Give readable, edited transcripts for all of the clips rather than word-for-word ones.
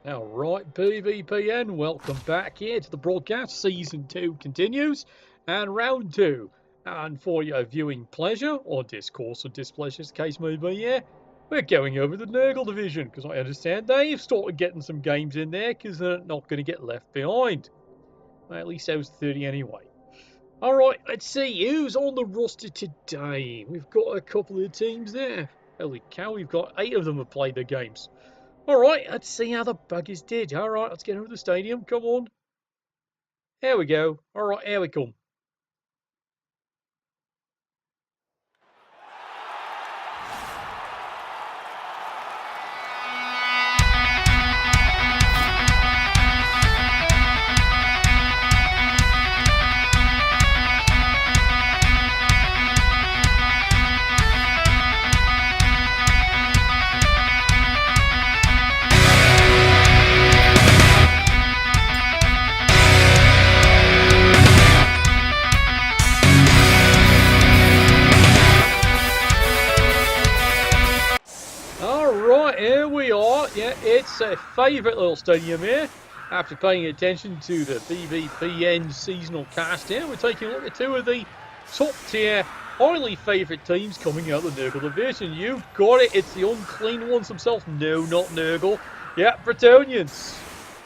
Alright, BBPN, welcome back here to the broadcast. Season 2 continues, and round 2. And for your viewing pleasure, or discourse or displeasure as the case may be, we're going over the Nurgle division, because I understand they've started getting some games in there, because they're not going to get left behind. Well, at least those 30 anyway. Alright, let's see, who's on the roster today? We've got a couple of teams there. Holy cow, we've got 8 of them have played their games. Alright, let's see how the buggies did. Alright, let's get over the stadium. Come on. There we go. Alright, here we come. Here we are. Yeah, it's a favourite little stadium here. After paying attention to the BBPN seasonal cast here, we're taking a look at 2 of the top tier, highly favourite teams coming out of the Nurgle division. You've got it. It's the unclean ones themselves. No, not Nurgle. Yeah, Bretonians.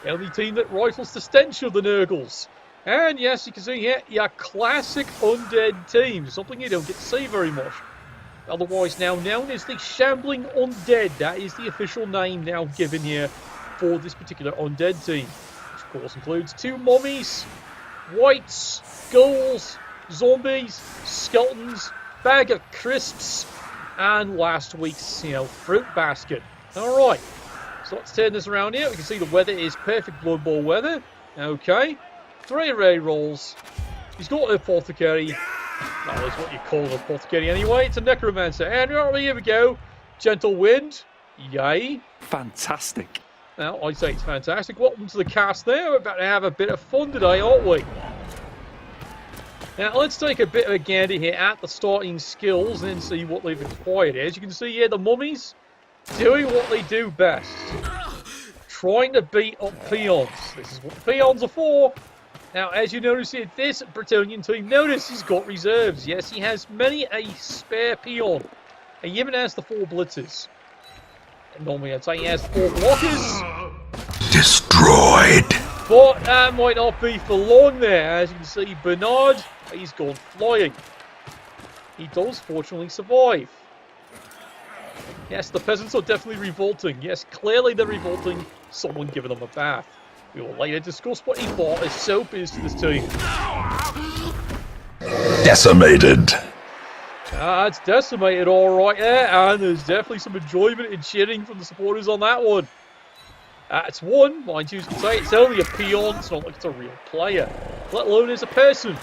The only team that rifles the stench of the Nurgles. And yes, you can see here, your classic undead team. Something you don't get to see very much. Otherwise now known as the Shambling Undead. That is the official name now given here for this particular undead team. Which of course includes 2 mummies, wights, ghouls, zombies, skeletons, bag of crisps, and last week's, fruit basket. Alright, so let's turn this around here. We can see the weather is perfect Blood Bowl weather. Okay, 3 array rolls. He's got an apothecary. That is what you call an apothecary anyway. It's a necromancer. And here we go. Gentle wind. Yay. Fantastic. Now, I say it's fantastic. Welcome to the cast there. We're about to have a bit of fun today, aren't we? Now, let's take a bit of a gander here at the starting skills and see what they've acquired. As you can see here, the mummies doing what they do best. Trying to beat up peons. This is what the peons are for. Now, as you notice here, this Bretonian team, notice he's got reserves. Yes, he has many a spare peon. He even has the 4 blitzers. And normally I'd say he has 4 blockers. Destroyed. But that might not be for long there. As you can see, Bernard, he's gone flying. He does fortunately survive. Yes, the peasants are definitely revolting. Yes, clearly they're revolting. Someone giving them a bath. We will later discuss what he thought his soap is to this team. Decimated. It's decimated alright there, and there's definitely some enjoyment in cheering from the supporters on that one. It's 1, mind you, can say it's only a peon, it's not like it's a real player, let alone as a person.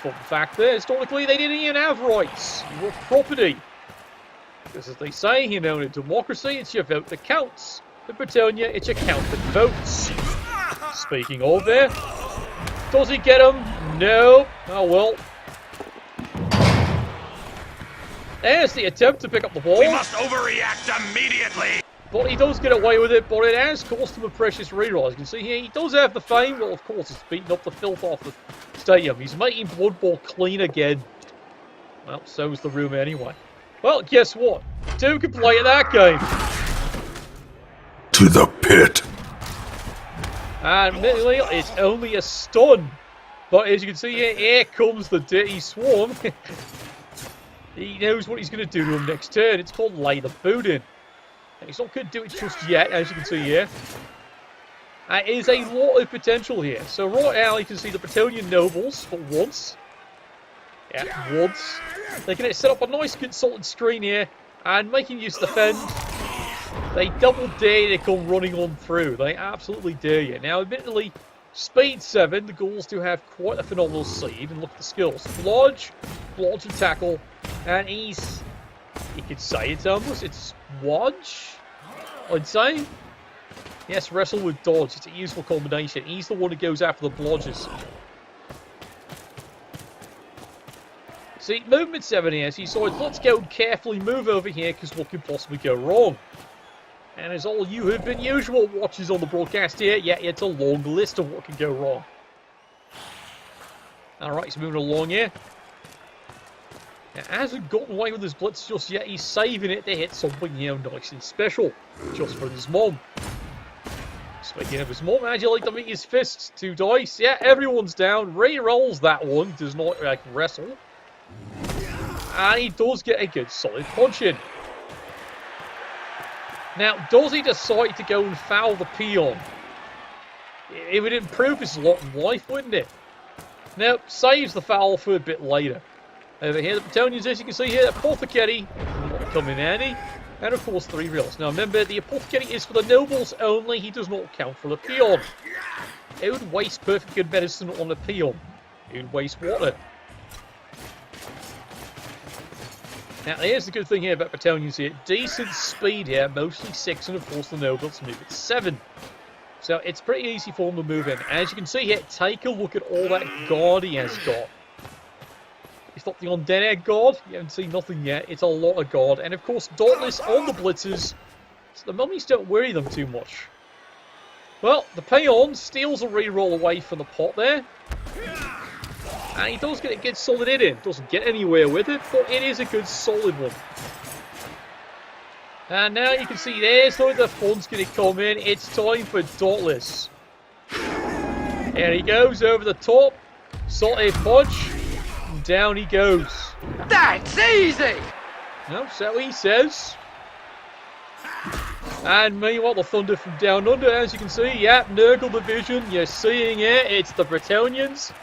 Fun fact there, historically they didn't even have rights, you were property. Because as they say, in a democracy, it's your vote that counts. In Bretonia, it's your count that votes. Speaking of there, does he get him? No. Oh well. There's the attempt to pick up the ball. We must overreact immediately. But he does get away with it, but it has cost him a precious reroll. As you can see here, he does have the fame. Well, of course, it's beating up the filth off the stadium. He's making Blood Bowl clean again. Well, so's the rumour anyway. Well, guess what? 2 can play at that game. To the pit. And admittedly, it's only a stun. But as you can see here comes the dirty swarm. He knows what he's going to do to him next turn. It's called lay the boot in. And he's not going to do it just yet, as you can see here. There is a lot of potential here. So right now, you can see the Bretonian nobles for once. Yeah, once. They're going to set up a nice consultant screen here. And making use of the fend. They double dare to come running on through. They absolutely dare you. Now, admittedly, speed 7, the ghouls do have quite a phenomenal seed. And look at the skills. Blodge and tackle. And you could say it's almost, it's Wodge, I'd say. Yes, wrestle with dodge. It's a useful combination. He's the one who goes after the blodges. See, movement 7 here. So you saw it. Let's go carefully move over here because what could possibly go wrong? And as all you have been usual watchers on the broadcast here, yeah, it's a long list of what can go wrong. Alright, he's moving along here. Now, hasn't gotten away with his blitz just yet. He's saving it to hit something, nice and special. Just for his mom. Speaking of his mom, how'd you like to meet his fists? 2 dice. Yeah, everyone's down. Re-rolls that one. Does not, wrestle. And he does get a good solid punch in. Now, does he decide to go and foul the peon? It would improve his lot in life, wouldn't it? Now, saves the foul for a bit later. Over here, the Bretonians, as you can see here, Apothecary, not coming handy. And of course, 3 reels. Now remember, the Apothecary is for the nobles only. He does not count for the peon. It would waste perfect good medicine on the peon. It would waste water. Now, here's the good thing here about Bretonians here. Decent speed here, mostly 6, and of course the nobles move at 7. So it's pretty easy for them to move in. As you can see here, take a look at all that guard he has got. You thought the undead had guard? You haven't seen nothing yet. It's a lot of guard. And of course, Dauntless on the blitzers. So the mummies don't worry them too much. Well, the peon steals a reroll away from the pot there. And he does get a good solid hit in. Doesn't get anywhere with it, but it is a good solid one. And now you can see there's where the fun's going to come in. It's time for Dauntless. There he goes over the top. Salty punch. And down he goes. That's easy! No, so he says. And meanwhile, the thunder from down under, as you can see. Yep, Nurgle division. You're seeing it. It's the Bretonians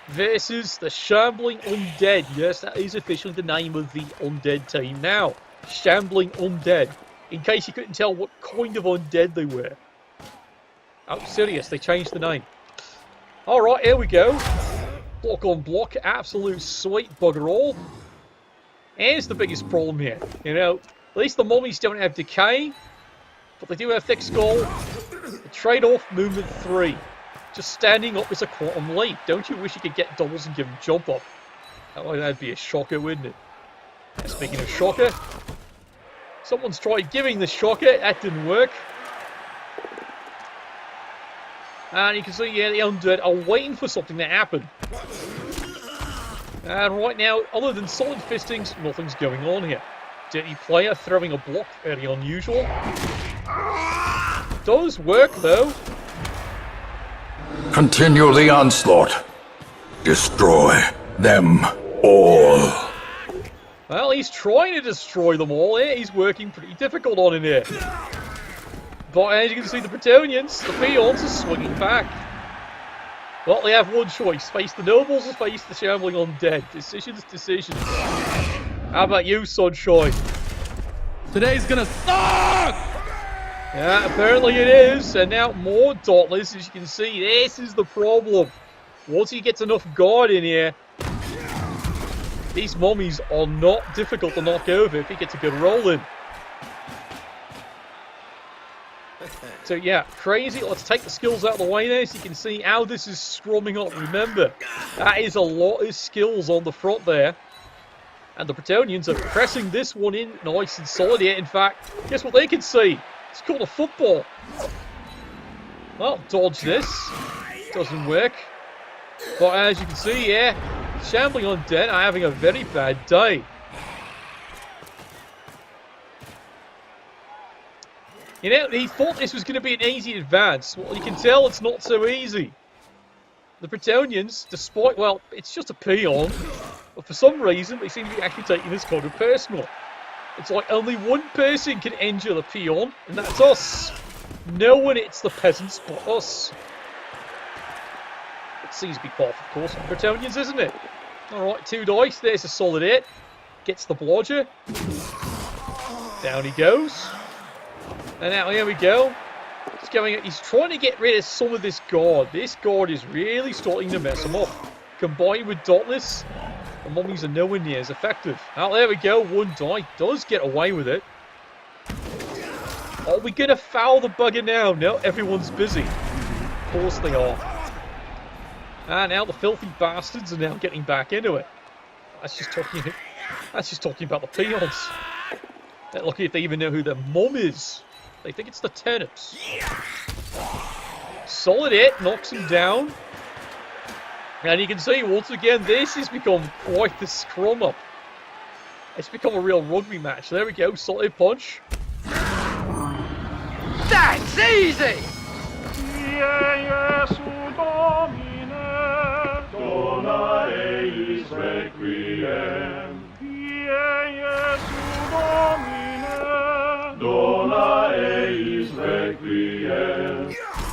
versus the Shambling Undead. Yes, that is officially the name of the Undead team now. Shambling Undead. In case you couldn't tell what kind of undead they were. Oh, serious, they changed the name. Alright, here we go. Block on block, absolute sweet bugger all. Here's the biggest problem here. You know, at least the mummies don't have decay, but they do have thick skull. The trade-off, movement 3. Just standing up is a quantum leap. Don't you wish you could get doubles and give them jump up? That'd be a shocker, wouldn't it? And speaking of shocker, someone's tried giving the shocker. That didn't work. And you can see, yeah, the undead are waiting for something to happen. And right now, other than solid fistings, nothing's going on here. Dirty player throwing a block, very unusual. Does work, though. Continue the onslaught. Destroy them all. Well, he's trying to destroy them all here. He's working pretty difficult on it here. But as you can see, the Bretonians, the peons, are swinging back. Well, they have one choice. Face the nobles or face the Shambling Undead. Decisions, decisions. How about you, Sunshine? Today's gonna suck! Yeah, apparently it is. And now more Dauntless, as you can see. This is the problem. Once he gets enough guard in here, these mummies are not difficult to knock over if he gets a good roll in. So yeah, crazy. Let's take the skills out of the way there so you can see how this is scrumming up. Remember, that is a lot of skills on the front there. And the Bretonians are pressing this one in nice and solid here. In fact, guess what they can see? It's called a football. Well, dodge this. Doesn't work. But as you can see, yeah, Shambling Undead are having a very bad day. You know, he thought this was going to be an easy advance. Well, you can tell it's not so easy. The Bretonians, despite, well, it's just a peon, but for some reason, they seem to be actually taking this kind of personal. It's like only one person can injure the peon, and that's us. No one hits the peasants but us. It seems to be part, of course, of the Bretonians, isn't it? Alright, 2 dice, there's a solid hit. Gets the blodger. Down he goes. And now here we go. He's trying to get rid of some of this guard. This guard is really starting to mess him up. Combined with Dauntless, the mummies are nowhere near as effective. Now there we go. 1 die does get away with it. Are we going to foul the bugger now? No, everyone's busy. Of course they are. And now the filthy bastards are now getting back into it. That's just talking about the peons. They're lucky if they even know who their mum is. They think it's the turnips. Solid hit, knocks him down. And you can see, once again, this has become quite the scrum up. It's become a real rugby match. There we go, solid punch. That's easy!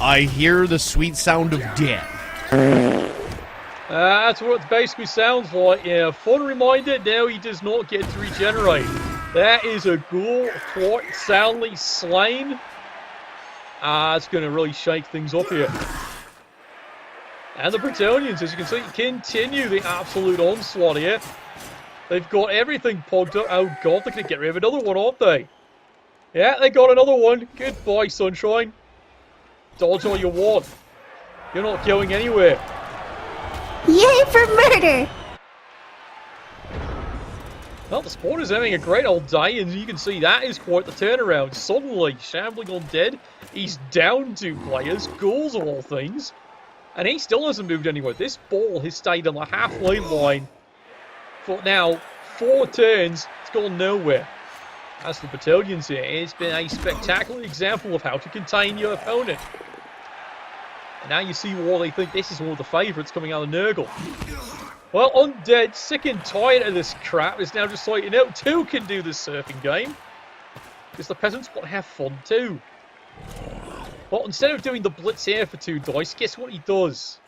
I hear the sweet sound of death. That's what it basically sounds like. Yeah, fun reminder, now he does not get to regenerate. That is a ghoul quite soundly slain. It's going to really shake things up here. And the Bretonians, as you can see, continue the absolute onslaught here. They've got everything pogged up. Oh god, they're going to get rid of another one, aren't they? Yeah, they got another one. Goodbye, sunshine. Dodge all you want. You're not going anywhere. Yay for murder! Well, the Spawners having a great old day, and you can see that is quite the turnaround. Suddenly, Shambling Undead, he's down 2 players, ghouls of all things, and he still hasn't moved anywhere. This ball has stayed on the halfway line for now 4 turns. It's gone nowhere. As for the Battalions here, it's been a spectacular example of how to contain your opponent. And now you see why they think this is one of the favourites coming out of Nurgle. Well, Undead, sick and tired of this crap, is now just like, you know, 2 can do this surfing game. Because the peasants want to have fun too. Well, instead of doing the blitz here for 2 dice, guess what he does?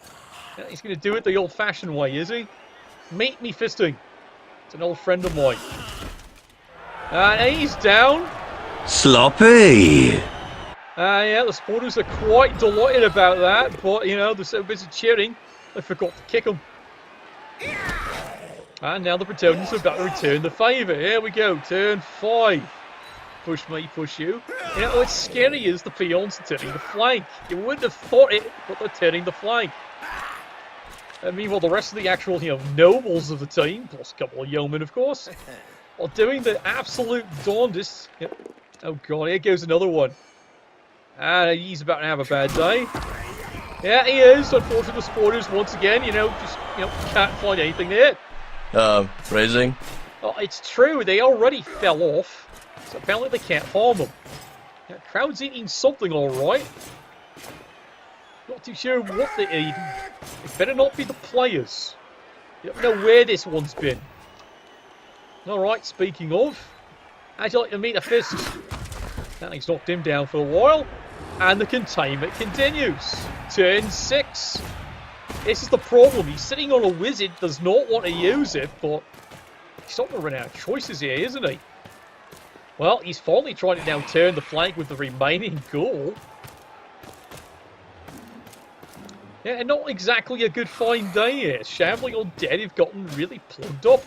Yeah, he's going to do it the old-fashioned way, is he? Meet me fisting. It's an old friend of mine. And he's down. Sloppy. Yeah, the Spawners are quite delighted about that, but, you know, they're so busy cheering, they forgot to kick him. And now the Bretonians are about to return the favour. Here we go, turn 5. Push me, push you. You know, what's scary is the peons are turning the flank. You wouldn't have thought it, but they're turning the flank. And meanwhile, the rest of the actual, you know, nobles of the team, plus a couple of yeomen, of course, are doing the absolute darndest. Yep. Oh god, here goes another one. And he's about to have a bad day. Yeah, he is. Unfortunately, the Spawners, once again, you know, just, you know, can't find anything there. Raising? Oh, it's true, they already fell off. So apparently they can't harm them. Yeah, crowd's eating something alright. Not too sure what they're eating. It better not be the players. You don't know where this one's been. Alright, speaking of, how'd you like to meet a fist? Now he's knocked him down for a while. And the containment continues. Turn 6. This is the problem. He's sitting on a wizard, does not want to use it, but he's starting to run out of choices here, isn't he? Well, he's finally trying to now turn the flank with the remaining ghoul. Yeah, not exactly a good fine day here. Shambling Undead have gotten really plugged up.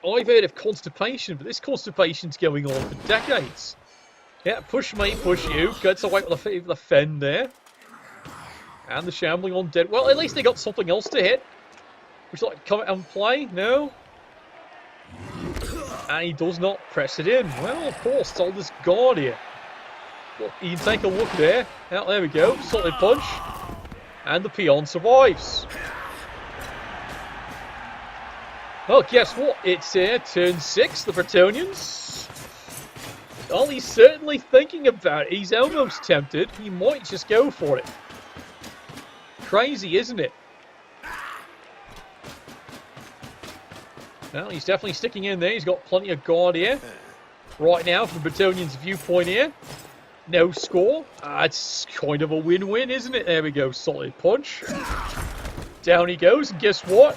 I've heard of constipation, but this constipation's going on for decades. Yeah, push me, push you. Gets away with the fend there. And the Shambling Undead. Well, at least they got something else to hit. Would you like to come out and play? No? And he does not press it in. Well, of course, it's all this guard here. Look, you can take a look there. Now, there we go. Solid punch. And the peon survives. Well, guess what? It's turn 6, the Bretonians. Well, he's certainly thinking about it. He's almost tempted. He might just go for it. Crazy, isn't it? Well, he's definitely sticking in there. He's got plenty of guard here. Right now, from Bretonian's viewpoint here, no score. It's kind of a win-win, isn't it? There we go. Solid punch. Down he goes, and guess what?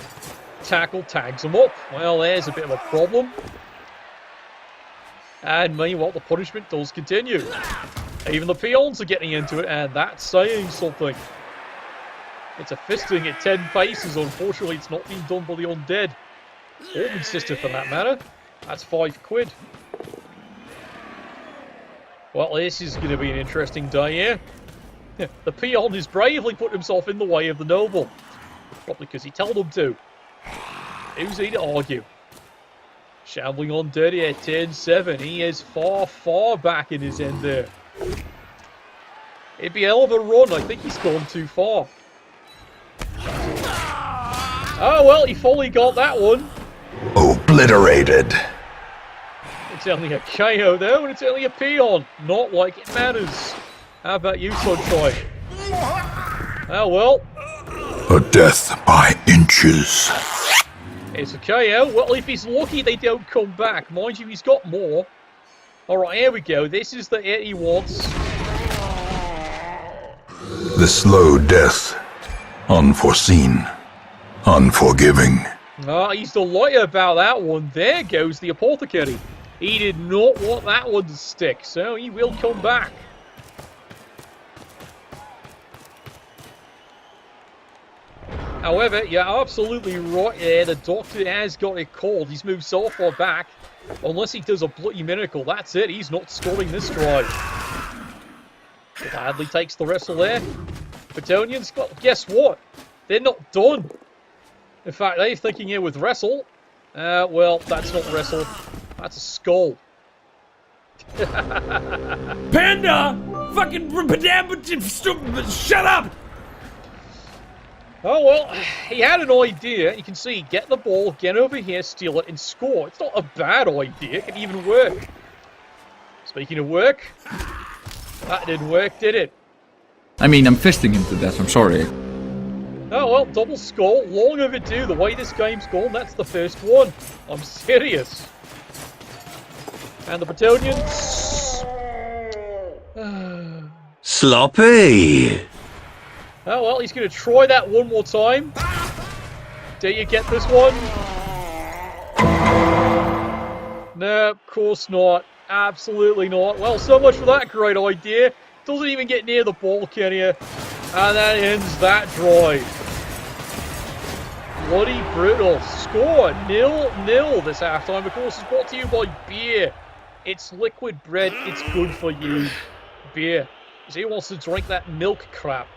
Tackle tags him up. Well, there's a bit of a problem. And meanwhile, the punishment does continue. Even the peons are getting into it, and that's saying something. It's a fisting at 10 paces. Unfortunately, it's not being done by the undead. Or the sister, for that matter. That's £5. Well, this is going to be an interesting day here. The peon has bravely put himself in the way of the noble. Probably because he told him to. Who's he to argue? Shambling Undead here, turn 7. He is far, far back in his end there. It'd be a hell of a run. I think he's gone too far. Oh, well, he fully got that one. Obliterated. It's only a KO, though, and it's only a peon. Not like it matters. How about you, Sunshine? Oh, well. A death by inches. It's a KO. Well, if he's lucky, they don't come back. Mind you, he's got more. Alright, here we go. This is the hit he wants. The slow death. Unforeseen. Unforgiving. Ah, he's delighted about that one. There goes the apothecary. He did not want that one to stick, so he will come back. However, you're absolutely right there. The doctor has got it called. He's moved so far back. Unless he does a bloody miracle, that's it. He's not scoring this drive. Gladly takes the wrestle there. Bretonians, guess what? They're not done. In fact, they're thinking here with wrestle. Well, that's not wrestle. That's a skull. Panda! Fucking shut up! Oh, well, he had an idea. You can see, get the ball, get over here, steal it, and score. It's not a bad idea. It can even work. Speaking of work, that didn't work, did it? I mean, I'm fisting him to death, I'm sorry. Oh, well, double skull. Long overdue. The way this game's gone, that's the first one. I'm serious. And the Bretonians. Sloppy. Oh, well, he's going to try that one more time. Do you get this one? No, of course not. Absolutely not. Well, so much for that great idea. Doesn't even get near the ball carrier. And that ends that drive. Bloody brutal. Score 0-0 this halftime. Of course, is brought to you by beer. It's liquid bread. It's good for you. Beer. Because who wants to drink that milk crap?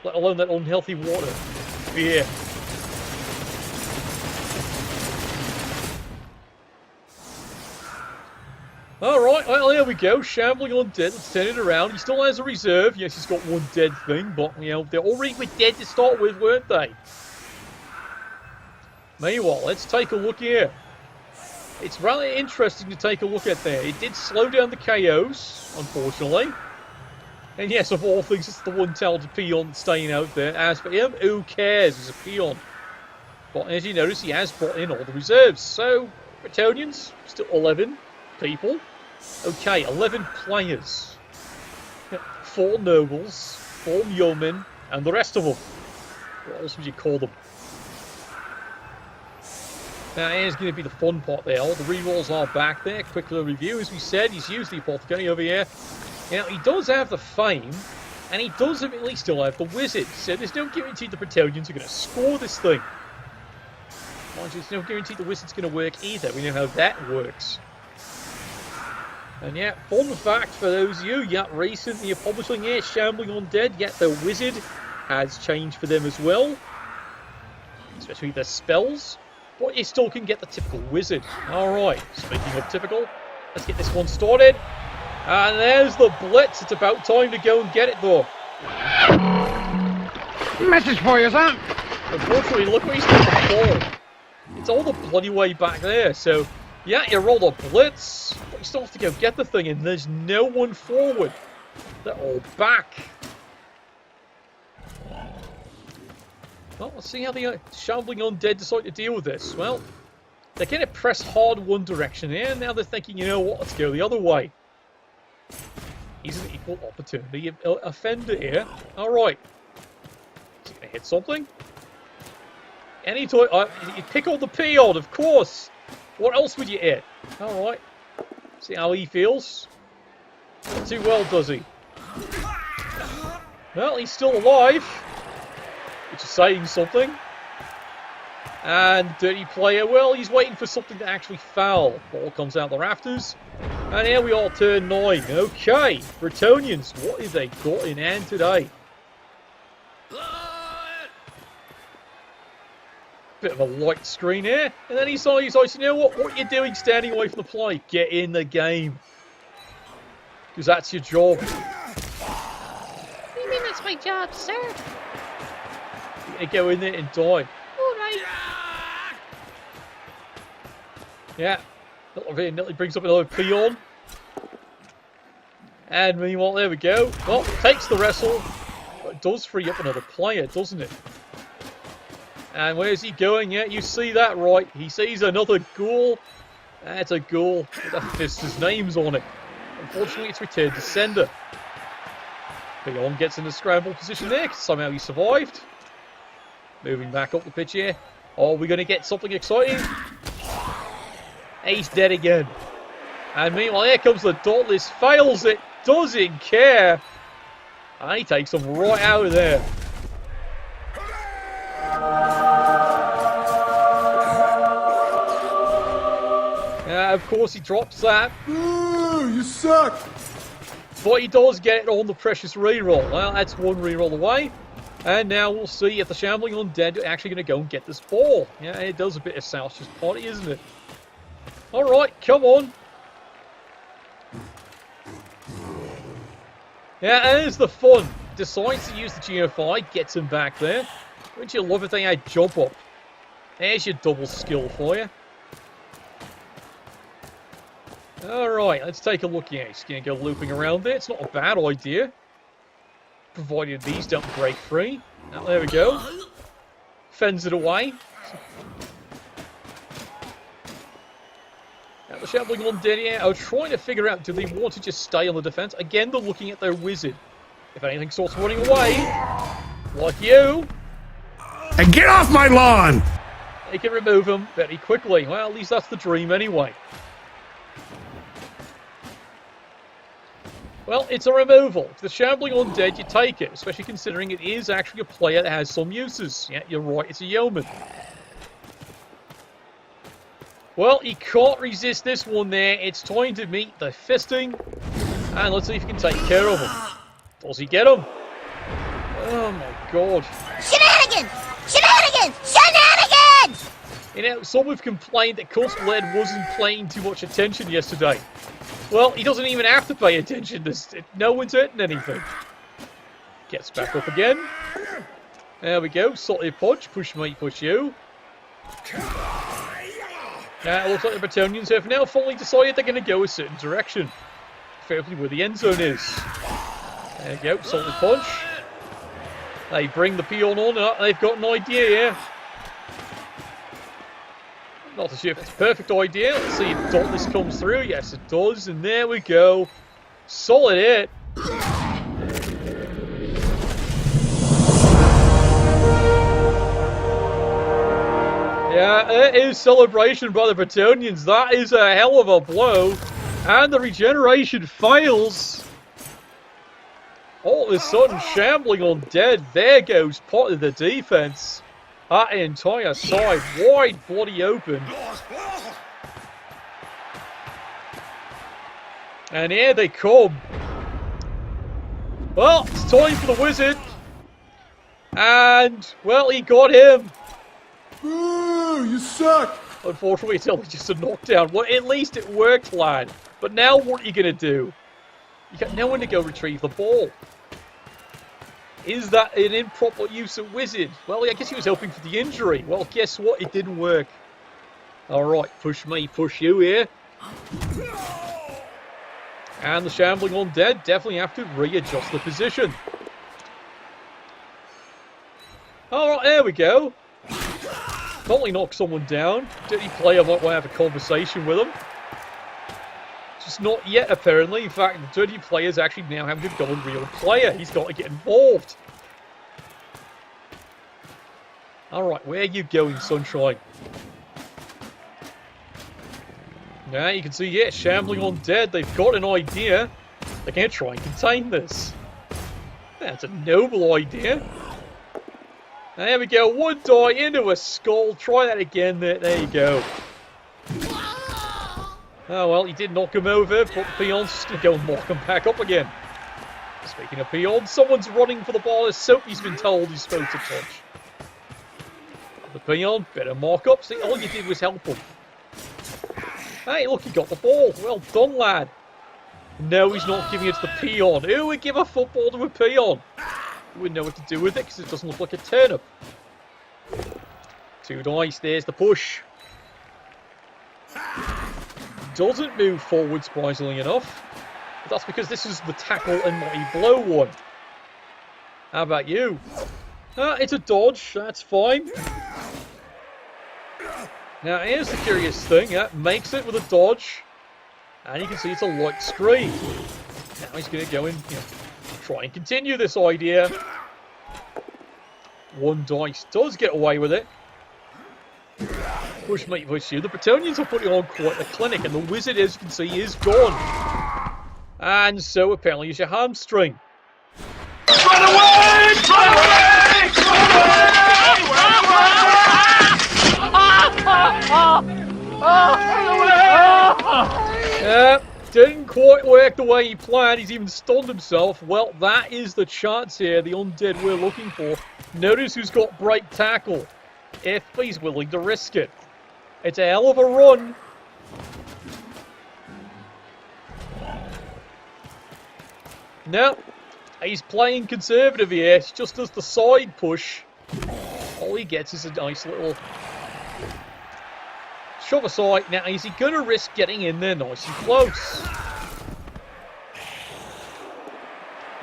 Let alone that unhealthy water. Beer. Alright, well, there we go. Shambling Undead. Let's turn it around. He still has a reserve. Yes, he's got one dead thing, but, you know, they're already dead to start with, weren't they? Meanwhile, let's take a look here. It's rather interesting to take a look at there. It did slow down the KOs, unfortunately. And yes, of all things, it's the one-talented peon staying out there. As for him, who cares? He's a peon. But as you notice, he has brought in all the reserves. So, Bretonians, still 11 people. Okay, 11 players. 4 nobles, 4 yeomen, and the rest of them. What else would you call them? Now, here's going to be the fun part there. All the rerolls are back there. Quick little review. As we said, he's used the apothecary over here. Now, he does have the fame, and he does at least still have the wizard. So there's no guarantee the Bretonians are going to score this thing. Mind you, there's no guarantee the wizard's going to work either. We know how that works. And yeah, fun fact for those of you, yeah, recently publishing here, Shambling Undead, yet the wizard has changed for them as well. Especially their spells. But you still can get the typical wizard. Alright, speaking of typical, let's get this one started. And there's the blitz. It's about time to go and get it, though. Message for you, sir. Unfortunately, look where he's got the ball. It's all the bloody way back there. So, yeah, you roll the blitz, but you still have to go get the thing, and there's no one forward. They're all back. Well, let's see how the Shambling Undead decide to deal with this. Well, they're going to press hard one direction here, and now they're thinking, you know what, let's go the other way. He's an equal opportunity offender here. Alright. Is he going to hit something? Any toy. You pick on the peon, of course. What else would you hit? Alright. See how he feels. Not too well, does he? Well, he's still alive. Which is saying something. And dirty player, well, he's waiting for something to actually foul. Ball comes out the rafters. And here we are, turn 9. Okay, Bretonians, what have they got in hand today? Bit of a light screen here. And then he's like, you know what? What are you doing standing away from the play? Get in the game. Because that's your job. What do you mean that's my job, sir? You go in there and die. Alright. Yeah. Nearly brings up another peon. And meanwhile, there we go. Well, takes the wrestle. But it does free up another player, doesn't it? And where's he going? Yeah, you see that right. He sees another ghoul. That's a ghoul with a fist's names on it. Unfortunately, it's returned to sender. Peon gets in the scramble position there because somehow he survived. Moving back up the pitch here. Oh, we're going to get something exciting. He's dead again. And meanwhile, here comes the Dauntless. Fails it. Doesn't care. And he takes him right out of there. Of course, he drops that. Ooh, you suck. But he does get it on the precious reroll. Well, that's one reroll away. And now we'll see if the Shambling Undead are actually going to go and get this ball. Yeah, it does a bit of South's party, isn't it? Alright, come on. Yeah, there's the fun. Decides to use the GFI, gets him back there. Wouldn't you love if they had jump up? There's your double skill for you. Alright, let's take a look here. He's going to go looping around there. It's not a bad idea. Provided these don't break free. Now, there we go. Fends it away. Now, the Shambling Undead here are trying to figure out, do they want to just stay on the defense? Again, they're looking at their wizard. If anything starts running away, like you, And get off my lawn! they can remove him very quickly. Well, at least that's the dream anyway. Well, it's a removal. If the Shambling Undead, you take it, especially considering it is actually a player that has some uses. Yeah, you're right, it's a Yeoman. Well, he can't resist this one there. It's time to meet the fisting. And let's see if he can take care of him. Does he get him? Oh my god. Shenanigans! Shenanigans! Shenanigans! You know, some have complained that Cuspblade wasn't paying too much attention yesterday. Well, he doesn't even have to pay attention. No one's hurting anything. Gets back up again. There we go. Salty punch. Push me, push you. Now, it looks like the Bretonians have now finally decided they're going to go a certain direction. Preferably where the end zone is. There you go. Salty punch. They bring the peon on. They've got an idea here. Not too sure if it's a perfect idea. Let's see if Dauntless comes through. Yes, it does. And there we go. Solid hit. Yeah, it is celebration by the Bretonians. That is a hell of a blow. And the regeneration fails. All of a sudden, Shambling Undead. There goes part of the defense. That entire side wide bloody open. And here they come. Well, it's time for the wizard. And, well, he got him. Ooh, you suck. Unfortunately, it's only just a knockdown. Well, at least it worked, lad. But now what are you going to do? You got no one to go retrieve the ball. Is that an improper use of wizard? Well, I guess he was hoping for the injury. Well, guess what? It didn't work. Alright, push me, push you here. And the Shambling Undead definitely have to readjust the position. Alright, there we go. Totally knock someone down. Dirty player might want to have a conversation with him. Just not yet, apparently. In fact, the dirty player's actually now having to go and real player. He's got to get involved. Alright, where are you going, Sunshine? Now, you can see, yeah, Shambling Undead. They've got an idea. They're going to try and contain this. That's a noble idea. There we go. One die into a skull. Try that again. There you go. Oh, well, he did knock him over, but the peon's just going to go and knock him back up again. Speaking of peons, someone's running for the ball as Soapy's been told he's supposed to touch. The peon, better mark up. See, all you did was help him. Hey, look, he got the ball. Well done, lad. No, he's not giving it to the peon. Who would give a football to a peon? You wouldn't know what to do with it because it doesn't look like a turnip. 2 dice, there's the push. Doesn't move forward, surprisingly enough. But that's because this is the tackle and mighty blow one. How about you? It's a dodge, that's fine. Now here's the curious thing, makes it with a dodge. And you can see it's a light screen. Now he's going to go and try and continue this idea. 1 dice does get away with it. Push mate push you. The Bretonians are putting on quite a clinic, and the wizard, as you can see, is gone. And so apparently is your hamstring. Run away! Run away! Didn't quite work the way he planned. He's even stunned himself. Well, that is the chance here, the undead we're looking for. Notice who's got break tackle, if he's willing to risk it. It's a hell of a run. No, he's playing conservative here. He just does the side push. All he gets is a nice little shove aside. Now, is he going to risk getting in there nice and close?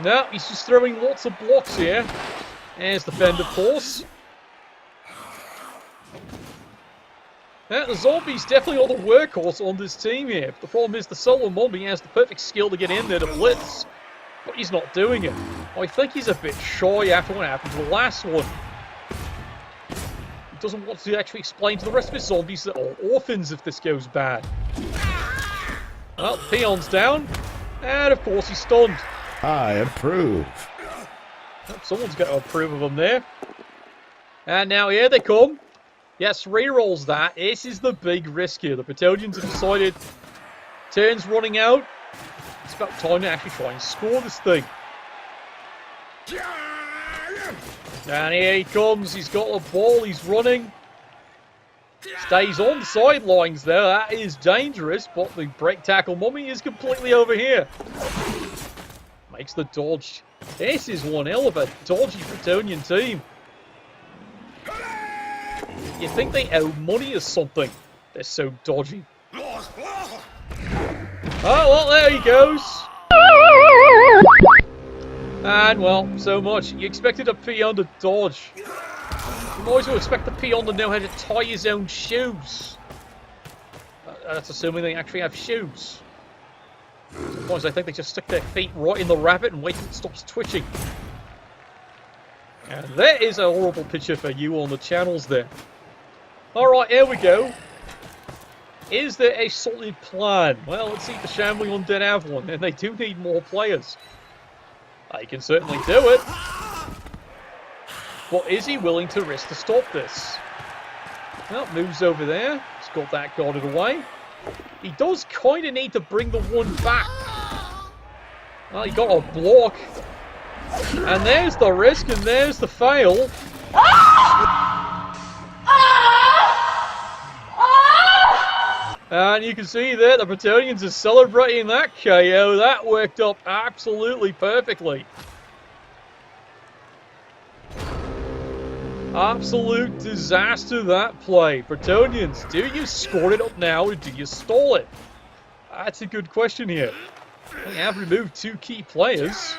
No, he's just throwing lots of blocks here. There's the fend, of course. Now, the zombie's definitely all the workhorse on this team here. The problem is the solo mummy has the perfect skill to get in there to blitz. But he's not doing it. I think he's a bit shy after what happened to the last one. He doesn't want to actually explain to the rest of his zombies that are orphans if this goes bad. Well, peon's down. And of course he's stunned. I approve. Someone's got to approve of him there. And now here they come. Yes, rerolls that. This is the big risk here. The Bretonians have decided turns running out. It's about time to actually try and score this thing. And here he comes. He's got the ball. He's running. Stays on the sidelines there. That is dangerous. But the break tackle mummy is completely over here. Makes the dodge. This is one hell of a dodgy Bretonian team. You think they owe money or something? They're so dodgy. Oh, well, there he goes. And, well, so much. You expected a peon to dodge. You might as well expect the peon to know how to tie his own shoes. That's assuming they actually have shoes. Sometimes I think they just stick their feet right in the rabbit and wait till it stops twitching. And there is a horrible picture for you on the channels there. Alright, here we go. Is there a solid plan? Well, let's see if the Shambling Undead have one, and they do need more players. They can certainly do it. But is he willing to risk to stop this? Well, moves over there. He's got that guarded away. He does kind of need to bring the one back. Well, he got a block. And there's the risk, and there's the fail. And you can see there, the Bretonians are celebrating that KO. That worked up absolutely perfectly. Absolute disaster, that play. Bretonians, do you score it up now or do you stall it? That's a good question here. They have removed 2 key players.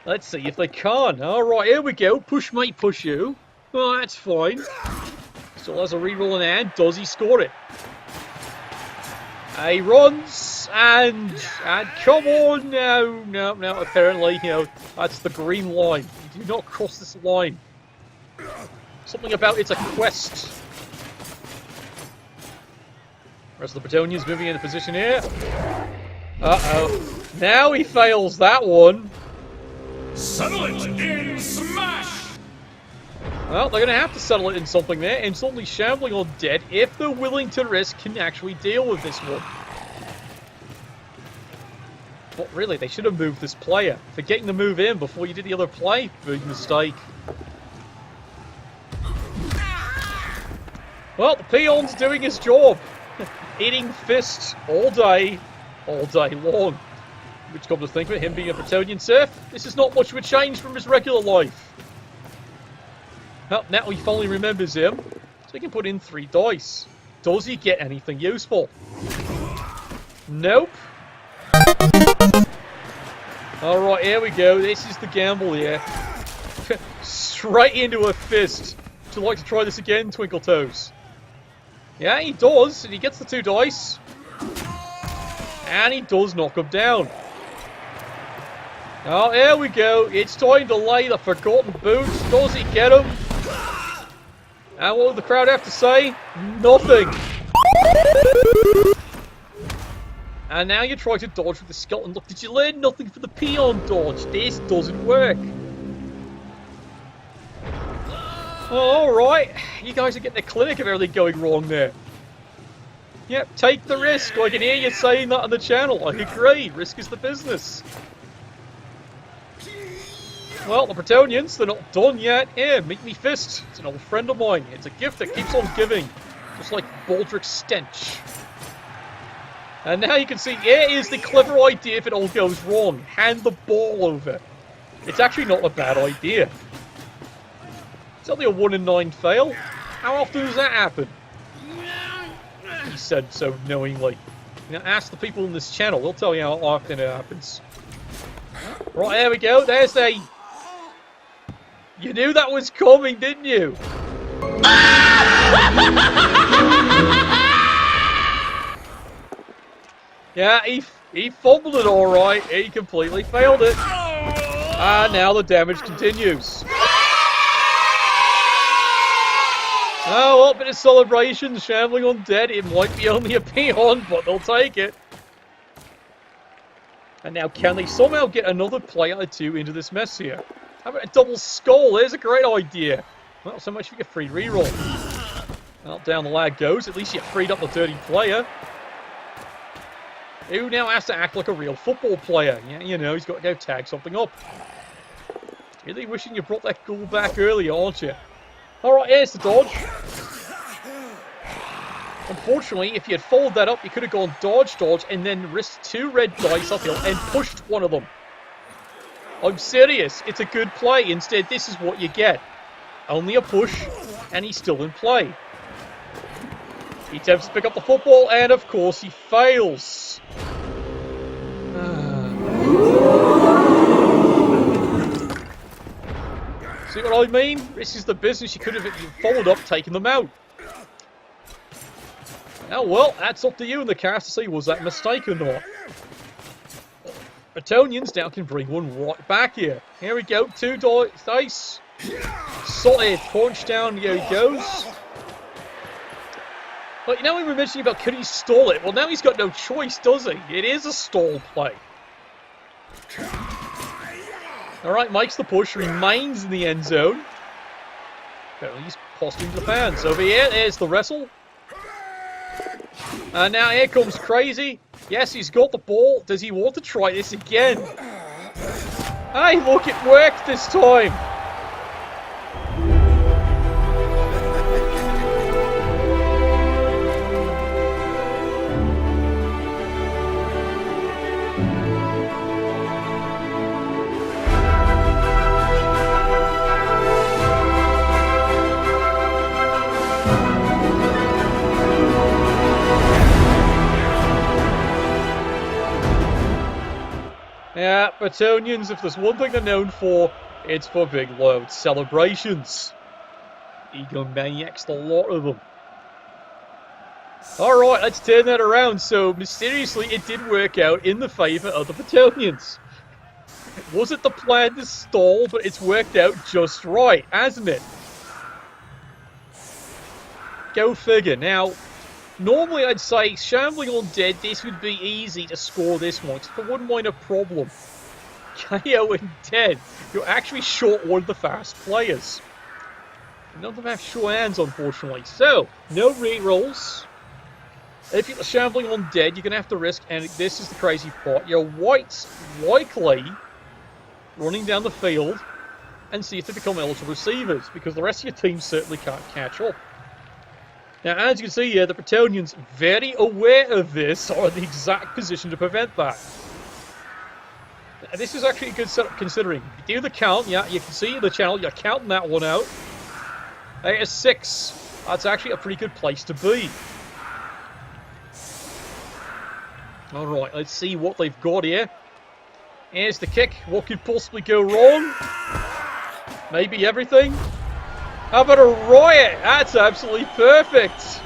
Let's see if they can. Alright, here we go. Push mate, push you. Oh, that's fine. Still has a reroll in hand. Does he score it? He runs and come on. No. Apparently, that's the green line. You do not cross this line. Something about it's a quest. Rest of the Bretonians moving into position here. Uh-oh. Now he fails that one. Settle it in smash! Well, they're going to have to settle it in something there, and suddenly Shambling Undead, if they're willing to risk, can actually deal with this one. But really, they should have moved this player. Forgetting to move in before you did the other play, big mistake. Well, the peon's doing his job. Eating fists all day long. Which, come to think of it, him being a Bretonian serf, this is not much of a change from his regular life. Well, now he finally remembers him, so he can put in 3 dice. Does he get anything useful? Nope. Alright, here we go. This is the gamble here. Straight into a fist. Would you like to try this again, Twinkle Toes? Yeah, he does, and he gets the 2 dice. And he does knock him down. Oh, here we go. It's time to lay the forgotten boots. Does he get him? And what will the crowd have to say? Nothing. And now you try to dodge with the skeleton. Look, did you learn nothing for the peon dodge? This doesn't work. Oh, alright. You guys are getting a clinic of everything going wrong there. Yep, take the risk. I can hear you saying that on the channel. I agree. Risk is the business. Well, the Bretonians, they're not done yet. Here, meet me fist. It's an old friend of mine. It's a gift that keeps on giving. Just like Baldric's stench. And now you can see, here is the clever idea if it all goes wrong. Hand the ball over. It's actually not a bad idea. It's only a 1 in 9 fail. How often does that happen? He said so knowingly. Now ask the people in this channel. They'll tell you how often it happens. Right, there we go. There's a... You knew that was coming, didn't you? Yeah, he fumbled it alright. He completely failed it. And now the damage continues. Oh, well, bit of celebration. Shambling Undead. It might be only a peon, but they'll take it. And now can they somehow get another player or 2 into this mess here? How about a double skull? There's a great idea. Well, so much for your free reroll. Well, down the lag goes. At least you freed up the dirty player. Who now has to act like a real football player? Yeah, you know, he's got to go tag something up. Really wishing you brought that goal back earlier, aren't you? Alright, here's the dodge. Unfortunately, if you had followed that up, you could have gone dodge, and then risked 2 red dice uphill and pushed one of them. I'm serious. It's a good play. Instead, this is what you get. Only a push, and he's still in play. He attempts to pick up the football, and of course he fails. See what I mean? This is the business. You could have followed up, taken them out. Oh well, that's up to you in the cast to see was that a mistake or not. Bretonians now can bring one right back here. Here we go, 2 dice. Solid punch down, here he goes. But you know we were mentioning about could he stall it? Well now he's got no choice, does he? It is a stall play. Alright, makes the push, remains in the end zone. Apparently he's posting to the fans. Over here, there's the wrestle. And now here comes Crazy. Yes, he's got the ball. Does he want to try this again? Hey, look, it worked this time. Yeah, Bretonians, if there's one thing they're known for, it's for big, loud celebrations. Egomaniacs, the lot of them. Alright, let's turn that around. So, mysteriously, it did work out in the favour of the Bretonians. Wasn't the plan to stall, but it's worked out just right, hasn't it? Go figure. Now, normally I'd say Shambling Undead, this would be easy to score this one, except for one minor problem. KO and Dead, you're actually short one of the fast players. None of them have sure hands, unfortunately. So, no rerolls. If you're Shambling Undead, you're going to have to risk, and this is the crazy part, your whites likely running down the field and see if they become eligible receivers, because the rest of your team certainly can't catch up. Now, as you can see here, the Bretonians, very aware of this, are in the exact position to prevent that. Now, this is actually a good setup considering. If you do the count, yeah, you can see in the channel, you're counting that one out. There is 6. That's actually a pretty good place to be. Alright, let's see what they've got here. Here's the kick. What could possibly go wrong? Maybe everything. How about a riot? That's absolutely perfect.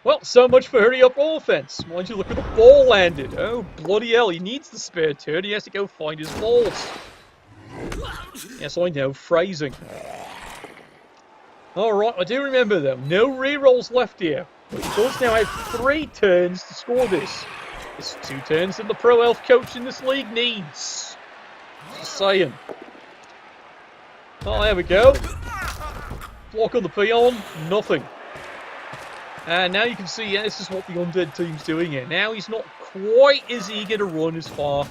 Well, so much for hurry up offense. Mind you, look where the ball landed. Oh, bloody hell, he needs the spare turn. He has to go find his balls. Yes, I know, phrasing. Alright, I do remember though. No rerolls left here. But he does now have 3 turns to score this. It's 2 turns that the pro elf coach in this league needs. Just saying. Oh, there we go. Block on the peon, nothing. And now you can see, yeah, this is what the Undead team's doing here. Now he's not quite as eager to run as far.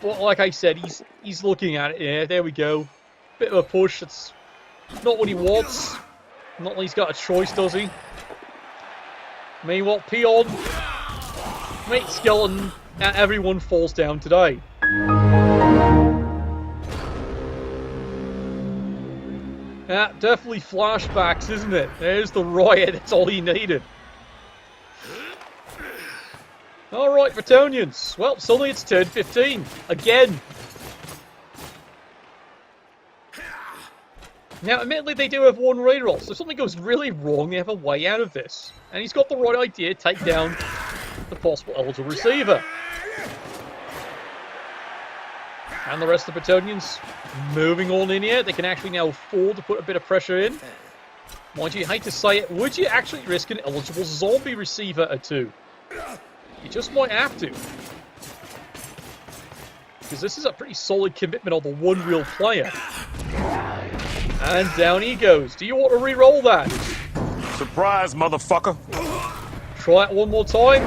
But like I said, he's looking at it. Yeah, there we go. Bit of a push. That's not what he wants. Not like he's got a choice, does he? Meanwhile, peon, mate, skeleton, and everyone falls down today. Yeah, definitely flashbacks, isn't it? There's the riot, that's all he needed. Alright, Bretonians. Well, suddenly it's turn 15. Again. Now, admittedly, they do have 1 reroll, so if something goes really wrong, they have a way out of this. And he's got the right idea, take down the possible eligible receiver. And the rest of the Bretonians moving on in here. They can actually now afford to put a bit of pressure in. Mind you, I hate to say it, would you actually risk an eligible zombie receiver or 2? You just might have to. Because this is a pretty solid commitment on the 1 real player. And down he goes. Do you want to re-roll that? Surprise, motherfucker. Try it one more time.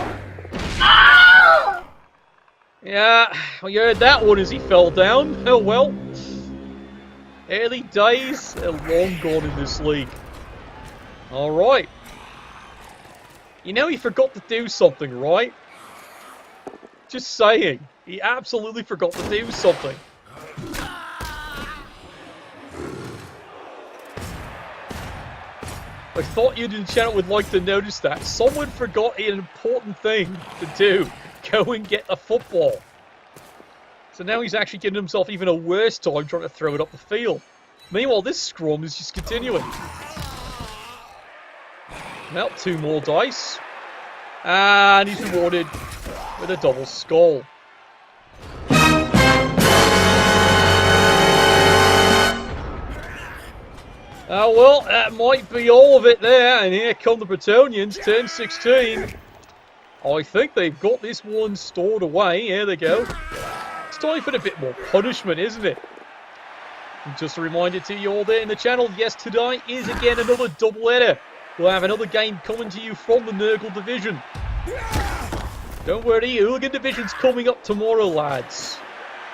Yeah, well, you heard that one as he fell down. Oh well. Early days are long gone in this league. Alright. You know he forgot to do something, right? Just saying. He absolutely forgot to do something. I thought you in the channel would like to notice that. Someone forgot an important thing to do. Go and get a football. So now he's actually giving himself even a worse time trying to throw it up the field. Meanwhile, this scrum is just continuing. Well, 2 more dice. And he's rewarded with a double skull. Well, that might be all of it there. And here come the Bretonians, turn 16. I think they've got this one stored away. Here they go. It's time for a bit more punishment, isn't it? And just a reminder to you all there in the channel, yes, today is again another doubleheader. We'll have another game coming to you from the Nurgle division. Don't worry, Hooligan division's coming up tomorrow, lads.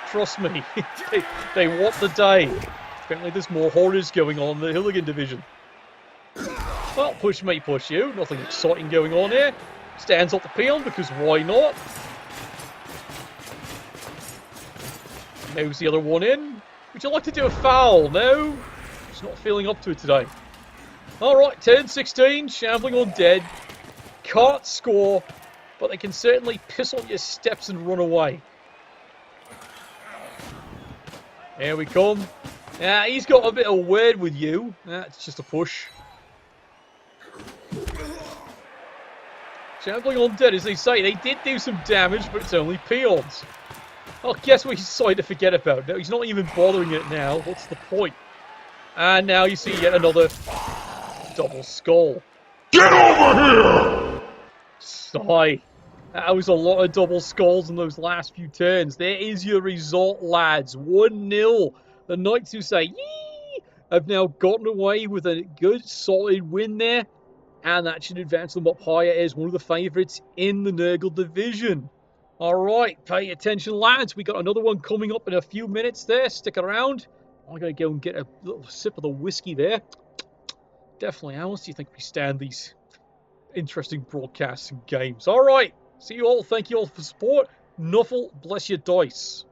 Trust me, they want the day. Apparently there's more horrors going on in the Hooligan division. Well, push me, push you. Nothing exciting going on here. Stands up the peon because why not? Moves the other one in. Would you like to do a foul? No? Just not feeling up to it today. Alright, turn 16. Shambling Undead. Can't score, but they can certainly piss on your steps and run away. Here we come. Yeah, he's got a bit of word with you. It's just a push. Shambling Undead, as they say, they did do some damage, but it's only peons. Oh, guess what he's decided to forget about? No, he's not even bothering it now. What's the point? And now you see yet another double skull. Get over here! Sigh. That was a lot of double skulls in those last few turns. There is your result, lads. 1-0. The Knights who say, yee, have now gotten away with a good, solid win there. And that should advance them up higher as one of the favourites in the Nurgle division. All right, pay attention, lads. We got another one coming up in a few minutes there. Stick around. I'm going to go and get a little sip of the whiskey there. Definitely. How else do you think we stand these interesting broadcasts and games? All right. See you all. Thank you all for support. Nuffle, bless your dice.